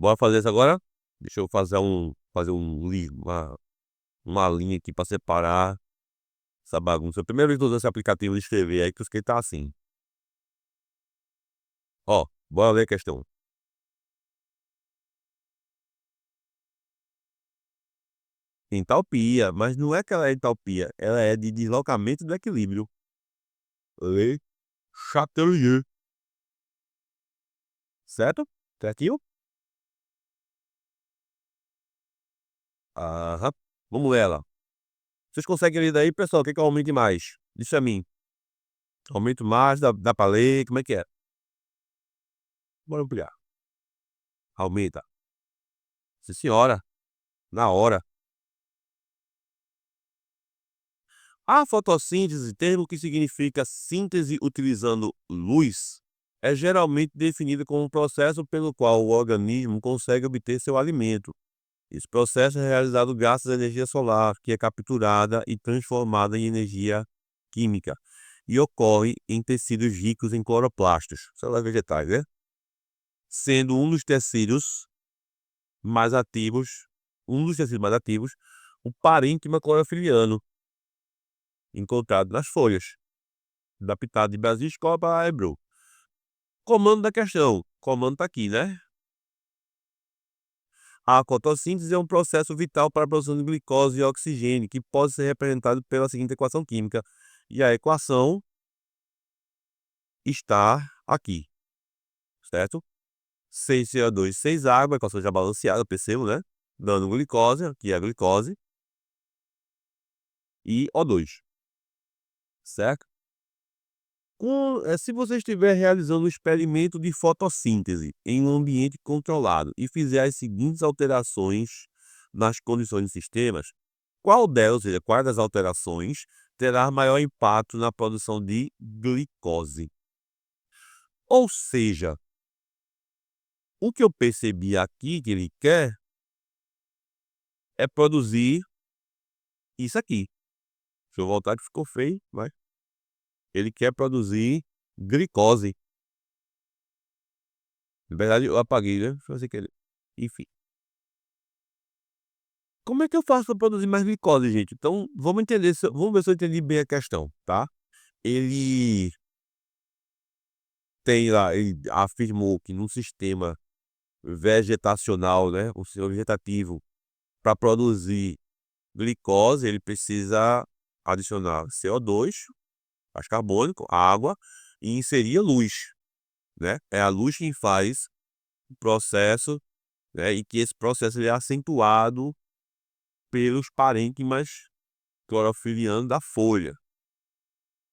Bora fazer isso agora? Deixa eu fazer uma linha aqui para separar essa bagunça. Primeiro de usar esse aplicativo de escrever aí, que os que tá assim. Ó, bora ler a questão. Entalpia, mas não é que ela é entalpia, ela é de deslocamento do equilíbrio. Le Chatelier, certo? Certinho? Aham. Vamos ler ela. Vocês conseguem ler daí, pessoal? O que que eu aumente mais? Diz a mim. Aumento mais, dá pra ler, como é que é? Bora ampliar. Aumenta. Sim, senhora. Na hora. A fotossíntese, termo que significa síntese utilizando luz, é geralmente definida como um processo pelo qual o organismo consegue obter seu alimento. Esse processo é realizado graças à energia solar, que é capturada e transformada em energia química, e ocorre em tecidos ricos em cloroplastos, células vegetais, né? Sendo mais ativos, um dos tecidos mais ativos, o parênquima clorofiliano, encontrado nas folhas, da pitada de Brasil Copa Ebro. Comando da questão. Comando tá aqui, né? A fotossíntese é um processo vital para a produção de glicose e oxigênio, que pode ser representado pela seguinte equação química. E a equação está aqui, certo? 6CO2, 6 água, equação já balanceada, percebo, né? Dando glicose, que é a glicose, e O2, certo? Se você estiver realizando um experimento de fotossíntese em um ambiente controlado e fizer as seguintes alterações nas condições dos sistemas, qual delas, ou seja, qual das alterações, terá maior impacto na produção de glicose? Ou seja, o que eu percebi aqui que ele quer é produzir isso aqui. Deixa eu voltar que ficou feio, mas ele quer produzir glicose. Na verdade, eu apaguei, né? Deixa eu ver que enfim. Como é que eu faço para produzir mais glicose, gente? Então, vamos ver se eu entendi bem a questão, tá? Ele ele afirmou que num sistema vegetacional, né, um sistema vegetativo, para produzir glicose, ele precisa adicionar CO2, gás carbônico, água e inserir a luz, né? É a luz quem faz o processo, né, e que esse processo ele é acentuado pelos parênquimas clorofilianos da folha.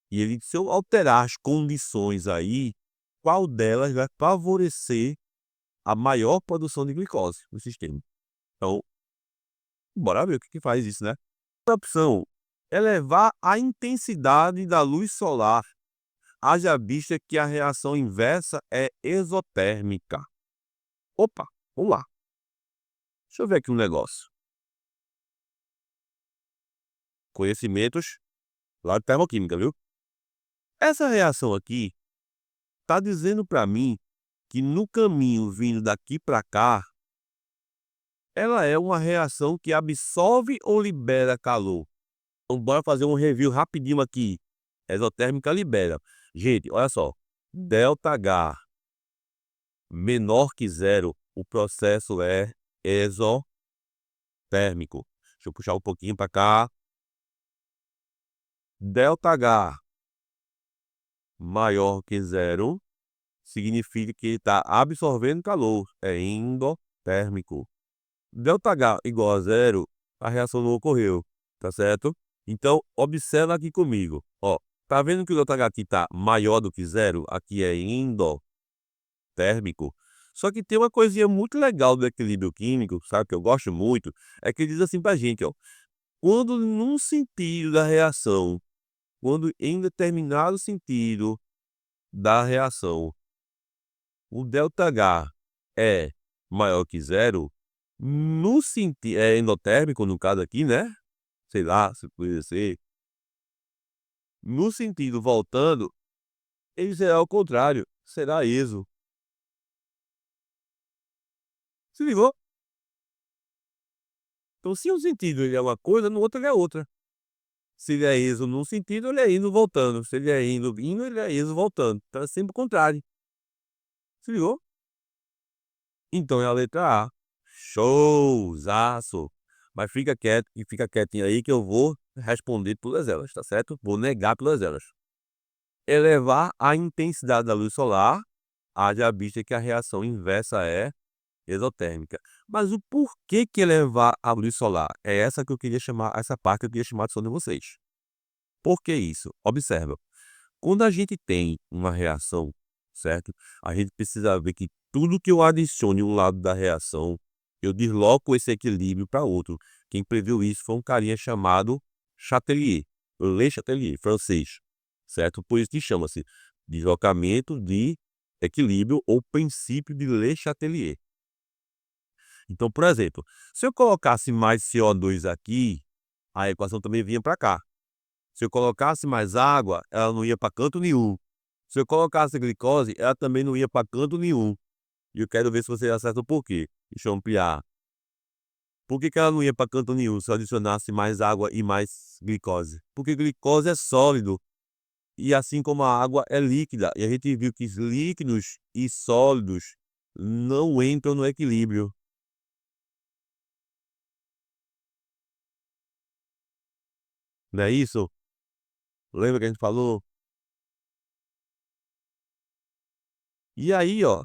E ele, se eu alterar as condições aí, qual delas vai favorecer a maior produção de glicose no sistema? Então, bora ver o que que faz isso, né? A opção: elevar a intensidade da luz solar, haja vista que a reação inversa é exotérmica. Opa, vamos lá. Deixa eu ver aqui um negócio. Conhecimentos lá de termoquímica, viu? Essa reação aqui tá dizendo para mim que no caminho vindo daqui para cá, ela é uma reação que absorve ou libera calor. Então bora fazer um review rapidinho aqui. Exotérmica libera. Gente, olha só. ΔH menor que zero, o processo é exotérmico. Deixa eu puxar um pouquinho para cá. ΔH maior que zero significa que ele está absorvendo calor. É endotérmico. ΔH igual a zero, a reação não ocorreu, tá certo? Então, observa aqui comigo, ó. Tá vendo que o ΔH aqui tá maior do que zero? Aqui é endotérmico. Só que tem uma coisinha muito legal do equilíbrio químico, sabe, que eu gosto muito, é que ele diz assim pra gente, ó. Quando num sentido da reação, quando em determinado sentido da reação, o ΔH é maior que zero, no sentido é endotérmico no caso aqui, né, sei lá, se poderia ser, no sentido voltando, ele será o contrário, será exo. Se ligou? Então, se um sentido ele é uma coisa, no outro ele é outra. Se ele é ISO num sentido, ele é ISO voltando. Se ele é indo, ele é ISO voltando. Então é sempre o contrário. Se ligou? Então é a letra A. Showzaço! Mas fica quieto e fica quietinho aí que eu vou responder todas elas, tá certo? Vou negar todas elas. Elevar a intensidade da luz solar, haja vista que a reação inversa é exotérmica. Mas o porquê que elevar a luz solar? É essa que eu queria chamar, essa parte que eu queria chamar a atenção de vocês. Por que isso? Observa. Quando a gente tem uma reação, certo? A gente precisa ver que tudo que eu adicione um lado da reação, eu desloco esse equilíbrio para outro. Quem previu isso foi um carinha chamado Chatelier, Le Chatelier, francês, certo? Por isso que chama-se deslocamento de equilíbrio ou princípio de Le Chatelier. Então, por exemplo, se eu colocasse mais CO2 aqui, a equação também vinha para cá. Se eu colocasse mais água, ela não ia para canto nenhum. Se eu colocasse glicose, ela também não ia para canto nenhum. E eu quero ver se você acerta o porquê. Deixa eu ampliar. Por que que ela não ia para canto nenhum se eu adicionasse mais água e mais glicose? Porque glicose é sólido e assim como a água é líquida. E a gente viu que os líquidos e sólidos não entram no equilíbrio. Não é isso? Lembra que a gente falou? E aí, ó,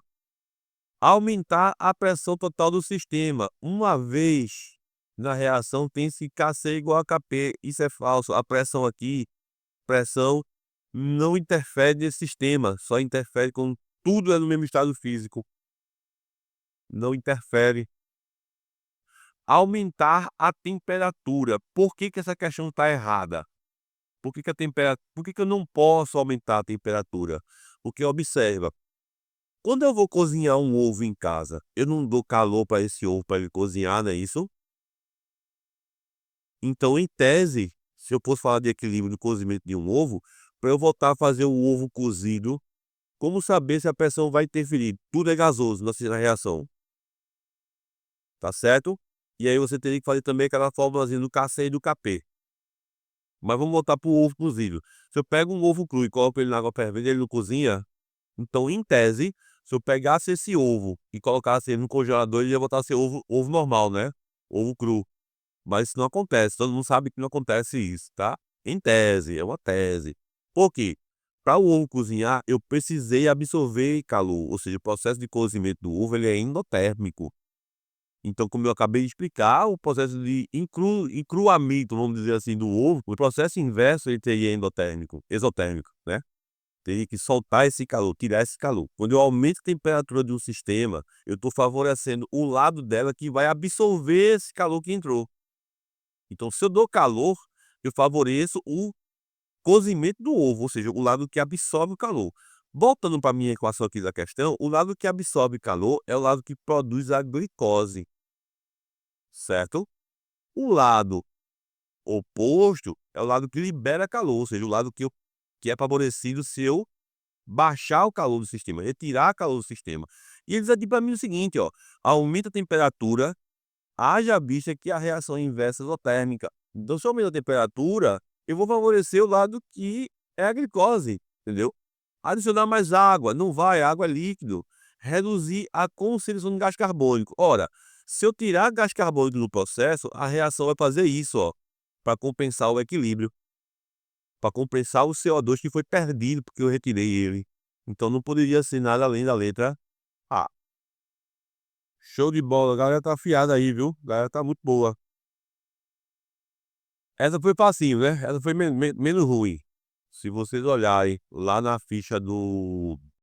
aumentar a pressão total do sistema. Uma vez na reação tem-se Kc igual a Kp. Isso é falso. A pressão aqui, pressão não interfere nesse sistema, só interfere quando tudo é no mesmo estado físico. Não interfere. Aumentar a temperatura. Por que que essa questão está errada? Por que que eu não posso aumentar a temperatura? Porque observa, quando eu vou cozinhar um ovo em casa, eu não dou calor para esse ovo para ele cozinhar, não é isso? Então, em tese, se eu fosse falar de equilíbrio do cozimento de um ovo, para eu voltar a fazer o ovo cozido, como saber se a pressão vai interferir? Tudo é gasoso na reação, tá certo? E aí você teria que fazer também aquela fórmulazinha do Kc e do Kp. Mas vamos voltar para o ovo cozido. Se eu pego um ovo cru e coloco ele na água fervendo, ele não cozinha? Então, em tese, se eu pegasse esse ovo e colocasse ele no congelador, ele ia voltar a ser ovo normal, né? Ovo cru. Mas isso não acontece, todo mundo sabe que não acontece isso, tá? Em tese, é uma tese. Por quê? Para o ovo cozinhar, eu precisei absorver calor, ou seja, o processo de cozimento do ovo ele é endotérmico. Então, como eu acabei de explicar, o processo de encruamento, vamos dizer assim, do ovo, o processo inverso ele teria endotérmico, exotérmico, né? Teria que soltar esse calor, tirar esse calor. Quando eu aumento a temperatura de um sistema, eu estou favorecendo o lado dela que vai absorver esse calor que entrou. Então, se eu dou calor, eu favoreço o cozimento do ovo, ou seja, o lado que absorve o calor. Voltando para a minha equação aqui da questão, o lado que absorve calor é o lado que produz a glicose, certo? O lado oposto é o lado que libera calor, ou seja, o lado que é favorecido se eu baixar o calor do sistema, retirar o calor do sistema. E eles dizem para mim o seguinte, ó, aumenta a temperatura, haja vista que a reação inversa é isotérmica. Então, se eu aumento a temperatura, eu vou favorecer o lado que é a glicose, entendeu? Adicionar mais água, não vai, a água é líquido. Reduzir a concentração de gás carbônico. Ora, se eu tirar gás carbônico do processo, a reação vai fazer isso, ó, para compensar o equilíbrio, para compensar o CO2 que foi perdido porque eu retirei ele. Então não poderia ser nada além da letra A. Show de bola, a galera tá afiada aí, viu? A galera tá muito boa. Essa foi facinho, né? Essa foi menos ruim. Se vocês olharem lá na ficha